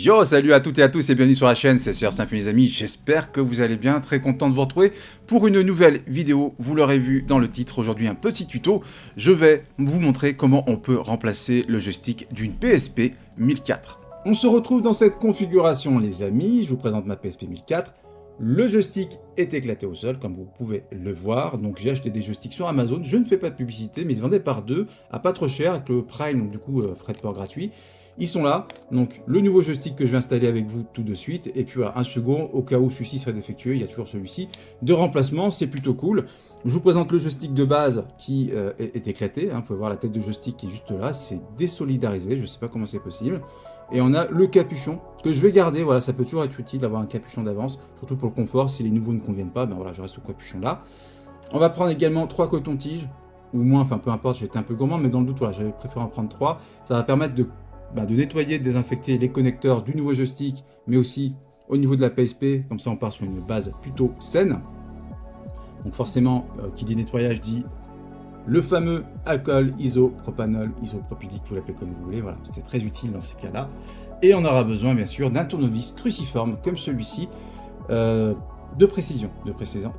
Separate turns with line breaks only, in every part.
Yo, salut à toutes et à tous et bienvenue sur la chaîne, c'est Sir Symphony les amis, j'espère que vous allez bien, très content de vous retrouver pour une nouvelle vidéo, vous l'aurez vu dans le titre, aujourd'hui un petit tuto, je vais vous montrer comment on peut remplacer le joystick d'une PSP 1004. On se retrouve dans cette configuration les amis, je vous présente ma PSP 1004, le joystick est éclaté au sol comme vous pouvez le voir, donc j'ai acheté des joysticks sur Amazon, je ne fais pas de publicité mais ils se vendaient par deux à pas trop cher avec le Prime, donc du coup frais de port gratuit. Ils sont là, donc le nouveau joystick que je vais installer avec vous tout de suite, et puis voilà, un second, au cas où celui-ci serait défectueux, il y a toujours celui-ci, de remplacement, c'est plutôt cool. Je vous présente le joystick de base qui est éclaté, hein, vous pouvez voir la tête de joystick qui est juste là, c'est désolidarisé, je ne sais pas comment c'est possible. Et on a le capuchon, que je vais garder, voilà, ça peut toujours être utile d'avoir un capuchon d'avance, surtout pour le confort, si les nouveaux ne conviennent pas, ben voilà, je reste au capuchon là. On va prendre également 3 cotons-tiges, ou moins, enfin peu importe, j'étais un peu gourmand, mais dans le doute, voilà, j'avais préféré en prendre 3, ça va permettre de nettoyer, de désinfecter les connecteurs du nouveau joystick, mais aussi au niveau de la PSP, comme ça on part sur une base plutôt saine. Donc forcément, qui dit nettoyage dit le fameux alcool isopropanol, isopropylique, vous l'appelez comme vous voulez, voilà, c'était très utile dans ce cas-là. Et on aura besoin bien sûr d'un tournevis cruciforme comme celui-ci, de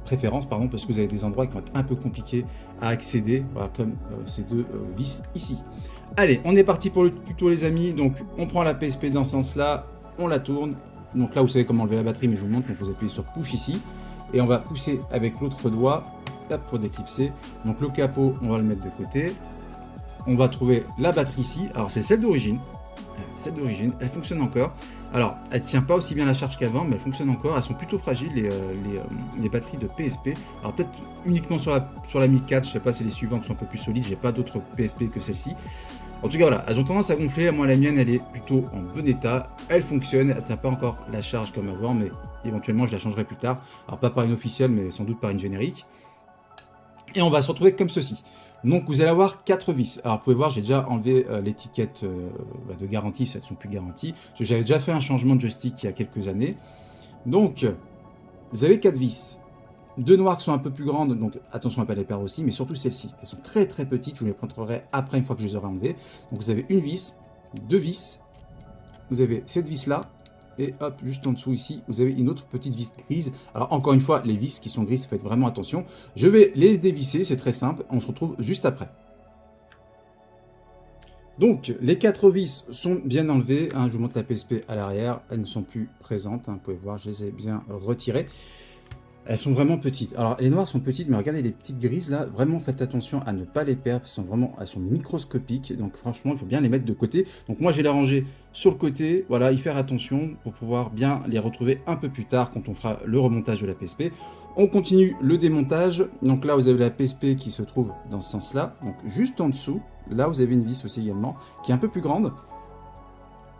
préférence, pardon, parce que vous avez des endroits qui vont être un peu compliqués à accéder, voilà, comme ces deux vis ici. Allez, on est parti pour le tuto les amis, donc on prend la PSP dans ce sens-là, on la tourne, donc là vous savez comment enlever la batterie, mais je vous montre, donc vous appuyez sur push ici, et on va pousser avec l'autre doigt, hop, pour déclipser, donc le capot, on va le mettre de côté, on va trouver la batterie ici, alors c'est celle d'origine, elle fonctionne encore. Alors, elle tient pas aussi bien la charge qu'avant, mais elle fonctionne encore. Elles sont plutôt fragiles, les batteries de PSP. Alors, peut-être uniquement sur la 1004, je sais pas si les suivantes sont un peu plus solides. J'ai pas d'autres PSP que celle-ci. En tout cas, voilà, elles ont tendance à gonfler. Moi, la mienne, elle est plutôt en bon état. Elle fonctionne, elle tient pas encore la charge comme avant, mais éventuellement, je la changerai plus tard. Alors, pas par une officielle, mais sans doute par une générique. Et on va se retrouver comme ceci. Donc vous allez avoir 4 vis. Alors vous pouvez voir, j'ai déjà enlevé l'étiquette de garantie, elles ne sont plus garanties. Parce que j'avais déjà fait un changement de joystick il y a quelques années. Donc vous avez 4 vis. 2 noires qui sont un peu plus grandes, donc attention à ne pas les perdre aussi, mais surtout celles-ci. Elles sont très très petites, je vous les montrerai après une fois que je les aurai enlevées. Donc vous avez une vis, 2 vis, vous avez cette vis là, et hop, juste en dessous ici, vous avez une autre petite vis grise. Alors encore une fois, les vis qui sont grises, faites vraiment attention. Je vais les dévisser, c'est très simple, on se retrouve juste après. Donc, les 4 vis sont bien enlevées, hein, je vous montre la PSP à l'arrière, elles ne sont plus présentes, hein, vous pouvez voir, je les ai bien retirées. Elles sont vraiment petites. Alors, les noires sont petites, mais regardez les petites grises là, vraiment faites attention à ne pas les perdre, elles sont microscopiques, donc franchement, il faut bien les mettre de côté. Donc moi, j'ai les rangées sur le côté, voilà, y faire attention pour pouvoir bien les retrouver un peu plus tard quand on fera le remontage de la PSP. On continue le démontage, donc là, vous avez la PSP qui se trouve dans ce sens-là, donc juste en dessous, là, vous avez une vis aussi également, qui est un peu plus grande.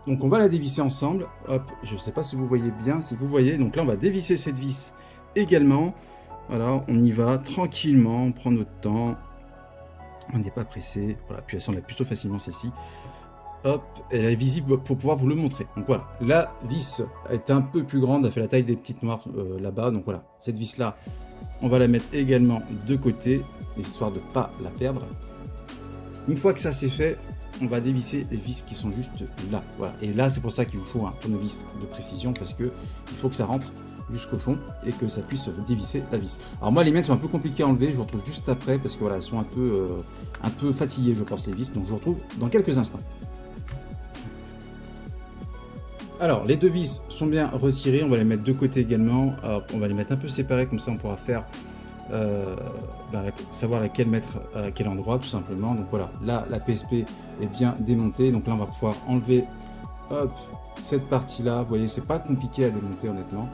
Donc on va la dévisser ensemble, hop, je ne sais pas si vous voyez bien, si vous voyez, donc là, on va dévisser cette vis également. Voilà, on y va tranquillement, on prend notre temps, on n'est pas pressé. Voilà, puis elle s'enlève plutôt facilement celle-ci. Hop, elle est visible pour pouvoir vous le montrer. Donc voilà, la vis est un peu plus grande, elle fait la taille des petites noires là-bas. Donc voilà, cette vis là, on va la mettre également de côté, histoire de ne pas la perdre. Une fois que ça c'est fait, on va dévisser les vis qui sont juste là. Voilà, et là c'est pour ça qu'il vous faut un tournevis de précision, parce que il faut que ça rentre jusqu'au fond et que ça puisse dévisser la vis. Alors moi les miennes sont un peu compliquées à enlever, je vous retrouve juste après parce que voilà, elles sont un peu fatiguées je pense les vis, donc je vous retrouve dans quelques instants. Alors les deux vis sont bien retirées, on va les mettre de côté également. Alors, on va les mettre un peu séparées, comme ça on pourra faire savoir laquelle mettre à quel endroit tout simplement. Donc voilà, là la PSP est bien démontée, donc là on va pouvoir enlever hop, cette partie là. Vous voyez, c'est pas compliqué à démonter honnêtement.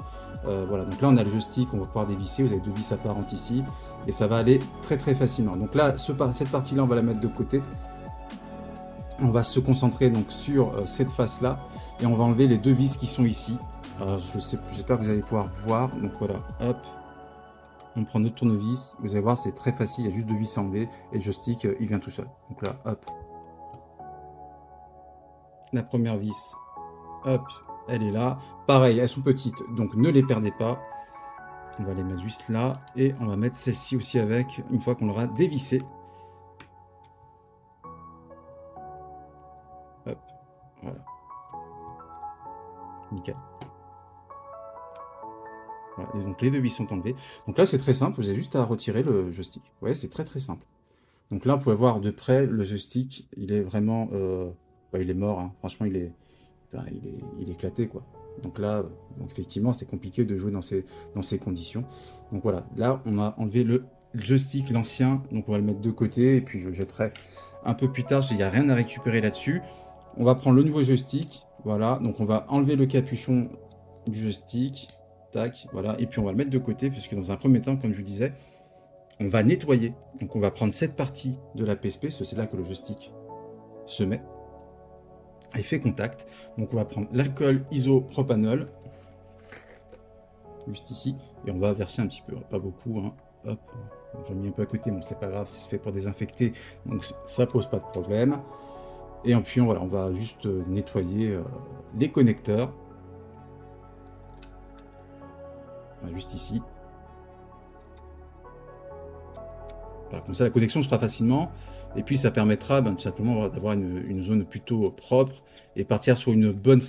Voilà, donc là on a le joystick, on va pouvoir dévisser, vous avez deux vis apparentes ici, et ça va aller très très facilement. Donc là, cette partie là, on va la mettre de côté. On va se concentrer donc sur cette face là, et on va enlever les deux vis qui sont ici. Alors j'espère que vous allez pouvoir voir, donc voilà, hop, on prend notre tournevis, vous allez voir c'est très facile, il y a juste deux vis à enlever, et le joystick il vient tout seul. Donc là, hop, la première vis, hop, elle est là. Pareil, elles sont petites, donc ne les perdez pas. On va les mettre juste là, et on va mettre celle-ci aussi avec, une fois qu'on l'aura dévissée. Hop, voilà. nickel. Voilà, et donc les deux vis sont enlevées. Donc là c'est très simple, vous avez juste à retirer le joystick. Vous voyez, c'est très simple. Donc là, vous pouvez voir de près, le joystick, il est vraiment... il est mort, hein. Franchement, il est éclaté, quoi. Donc là, effectivement, c'est compliqué de jouer dans ces conditions. Donc voilà, là, on a enlevé le joystick, l'ancien, donc on va le mettre de côté, et puis je le jetterai un peu plus tard, parce qu'il n'y a rien à récupérer là-dessus. On va prendre le nouveau joystick, voilà, donc on va enlever le capuchon du joystick, tac, voilà, et puis on va le mettre de côté, puisque dans un premier temps, comme je vous disais, on va nettoyer. Donc on va prendre cette partie de la PSP, parce que c'est là que le joystick se met et fait contact. Donc on va prendre l'alcool isopropanol, juste ici, et on va verser un petit peu, pas beaucoup, hein. Hop, j'en ai mis un peu à côté, bon c'est pas grave, c'est fait pour désinfecter, donc ça pose pas de problème. Et puis voilà, on va juste nettoyer les connecteurs. Voilà, juste ici. Voilà, comme ça la connexion se fera facilement, et puis ça permettra tout simplement d'avoir une zone plutôt propre et partir sur une bonne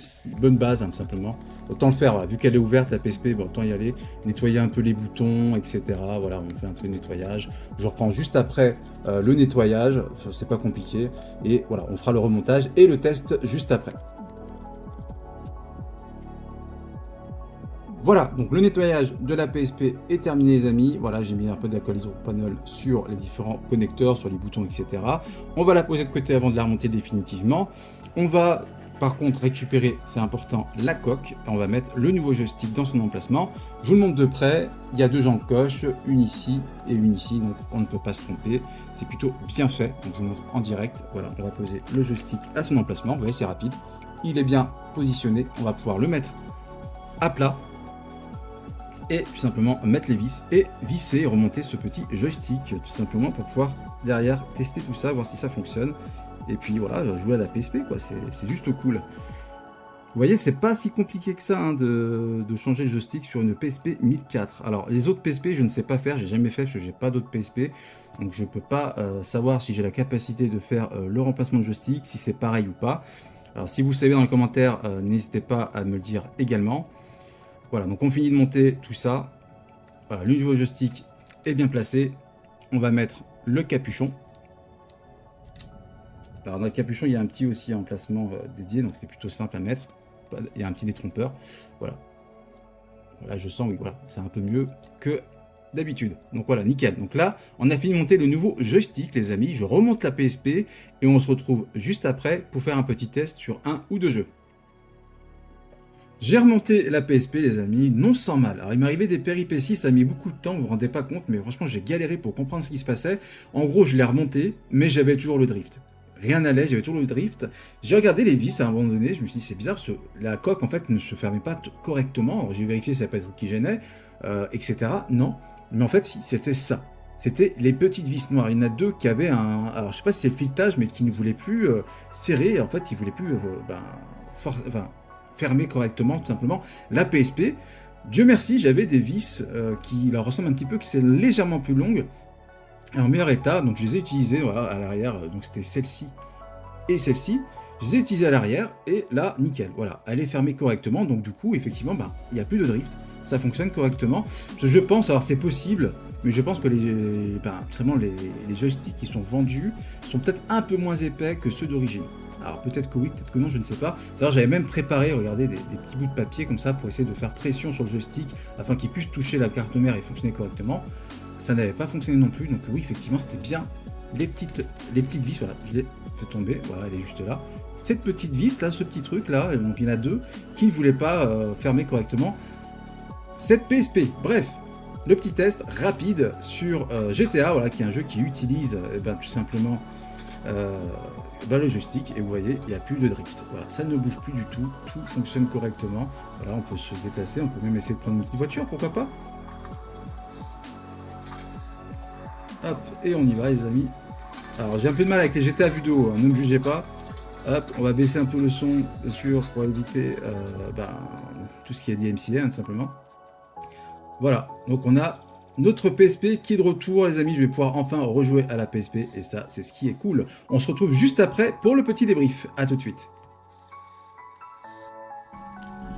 base, tout simplement. Autant le faire, voilà, vu qu'elle est ouverte la PSP, autant y aller, nettoyer un peu les boutons, etc. Voilà, on fait un peu de nettoyage. Je reprends juste après le nettoyage, c'est pas compliqué, et voilà, on fera le remontage et le test juste après. Voilà, donc le nettoyage de la PSP est terminé les amis. Voilà, j'ai mis un peu d'alcool isopropanol sur les différents connecteurs, sur les boutons, etc. On va la poser de côté avant de la remonter définitivement. On va par contre récupérer, c'est important, la coque. On va mettre le nouveau joystick dans son emplacement. Je vous le montre de près, il y a deux encoches, une ici et une ici, donc on ne peut pas se tromper. C'est plutôt bien fait, donc je vous montre en direct. Voilà, on va poser le joystick à son emplacement. Vous voyez, c'est rapide. Il est bien positionné, on va pouvoir le mettre à plat. Et tout simplement mettre les vis et visser et remonter ce petit joystick, tout simplement pour pouvoir derrière tester tout ça, voir si ça fonctionne. Et puis voilà, jouer à la PSP, quoi, c'est juste cool. Vous voyez, c'est pas si compliqué que ça, hein, de changer le joystick sur une PSP 1004. Alors les autres PSP, je ne sais pas faire, j'ai jamais fait parce que j'ai pas d'autres PSP. Donc je peux pas savoir si j'ai la capacité de faire le remplacement de joystick, si c'est pareil ou pas. Alors si vous le savez dans les commentaires, n'hésitez pas à me le dire également. Voilà, donc on finit de monter tout ça. Voilà, le nouveau joystick est bien placé. On va mettre le capuchon. Alors dans le capuchon, il y a un petit aussi emplacement dédié, donc c'est plutôt simple à mettre. Il y a un petit détrompeur. Voilà. Voilà, je sens, oui, voilà, c'est un peu mieux que d'habitude. Donc voilà, nickel. Donc là, on a fini de monter le nouveau joystick, les amis. Je remonte la PSP et on se retrouve juste après pour faire un petit test sur un ou deux jeux. J'ai remonté la PSP, les amis, non sans mal. Alors, il m'est arrivé des péripéties, ça a mis beaucoup de temps, vous vous rendez pas compte, mais franchement, j'ai galéré pour comprendre ce qui se passait. En gros, je l'ai remonté, mais j'avais toujours le drift. Rien n'allait, j'avais toujours le drift. J'ai regardé les vis à un moment donné, je me suis dit, c'est bizarre, parce que la coque, en fait, ne se fermait pas correctement. Alors, j'ai vérifié si ça peut être qui gênait, etc. Non, mais en fait, si, c'était ça. C'était les petites vis noires. Il y en a deux qui avaient un... Alors, je sais pas si c'est le filetage, mais qui ne voulait plus serrer. En fait, il ne voulait plus... fermer correctement, tout simplement, la PSP. Dieu merci, j'avais des vis qui leur ressemblent un petit peu, qui sont légèrement plus longues, et en meilleur état, donc je les ai utilisées voilà, à l'arrière, donc c'était celle-ci et celle-ci, je les ai utilisées à l'arrière, et là, nickel, voilà, elle est fermée correctement, donc du coup, effectivement, il n'y a plus de drift, ça fonctionne correctement. Je pense, alors c'est possible, mais je pense que les joysticks qui sont vendus sont peut-être un peu moins épais que ceux d'origine. Alors peut-être que oui, peut-être que non, je ne sais pas. D'ailleurs, j'avais même préparé, regardez, des petits bouts de papier comme ça pour essayer de faire pression sur le joystick afin qu'il puisse toucher la carte mère et fonctionner correctement. Ça n'avait pas fonctionné non plus, donc oui, effectivement, c'était bien les petites vis. Voilà, je l'ai fait tomber, voilà, elle est juste là. Cette petite vis là, ce petit truc là, donc il y en a deux qui ne voulaient pas fermer correctement cette PSP. Bref, le petit test rapide sur GTA, voilà, qui est un jeu qui utilise tout simplement le joystick, et vous voyez, il n'y a plus de drift. Voilà, ça ne bouge plus du tout, tout fonctionne correctement. Voilà, on peut se déplacer, on peut même essayer de prendre une petite voiture, pourquoi pas. Hop, et on y va les amis. Alors j'ai un peu de mal avec les GTA vidéo, hein, ne me jugez pas. Hop, on va baisser un peu le son, bien sûr, pour éviter tout ce qui est DMCA, tout simplement. Voilà, donc on a notre PSP qui est de retour, les amis. Je vais pouvoir enfin rejouer à la PSP, et ça, c'est ce qui est cool. On se retrouve juste après pour le petit débrief. A tout de suite.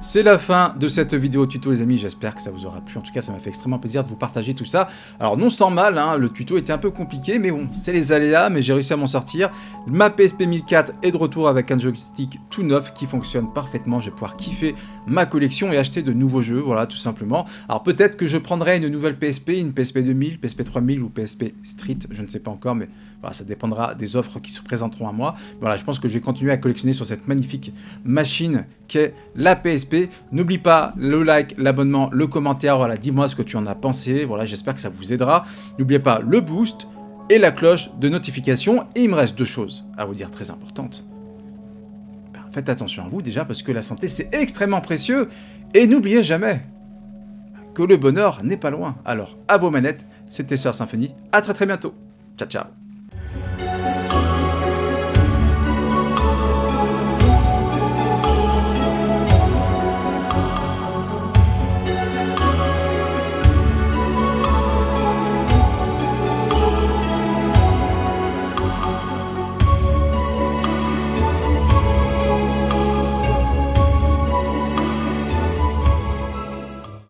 C'est la fin de cette vidéo tuto les amis, j'espère que ça vous aura plu, en tout cas ça m'a fait extrêmement plaisir de vous partager tout ça. Alors non sans mal, hein, le tuto était un peu compliqué, mais bon, c'est les aléas, mais j'ai réussi à m'en sortir. Ma PSP 1004 est de retour avec un joystick tout neuf qui fonctionne parfaitement, je vais pouvoir kiffer ma collection et acheter de nouveaux jeux, voilà tout simplement. Alors peut-être que je prendrai une nouvelle PSP, une PSP 2000, PSP 3000 ou PSP Street, je ne sais pas encore, mais voilà, ça dépendra des offres qui se présenteront à moi. Voilà, je pense que je vais continuer à collectionner sur cette magnifique machine qu'est la PSP. N'oublie pas le like, l'abonnement, le commentaire, voilà, dis-moi ce que tu en as pensé, voilà, j'espère que ça vous aidera. N'oubliez pas le boost et la cloche de notification. Et il me reste deux choses à vous dire très importantes. Ben, faites attention à vous déjà parce que la santé c'est extrêmement précieux. Et n'oubliez jamais que le bonheur n'est pas loin. Alors, à vos manettes, c'était Sœur Symphony, à très bientôt. Ciao ciao.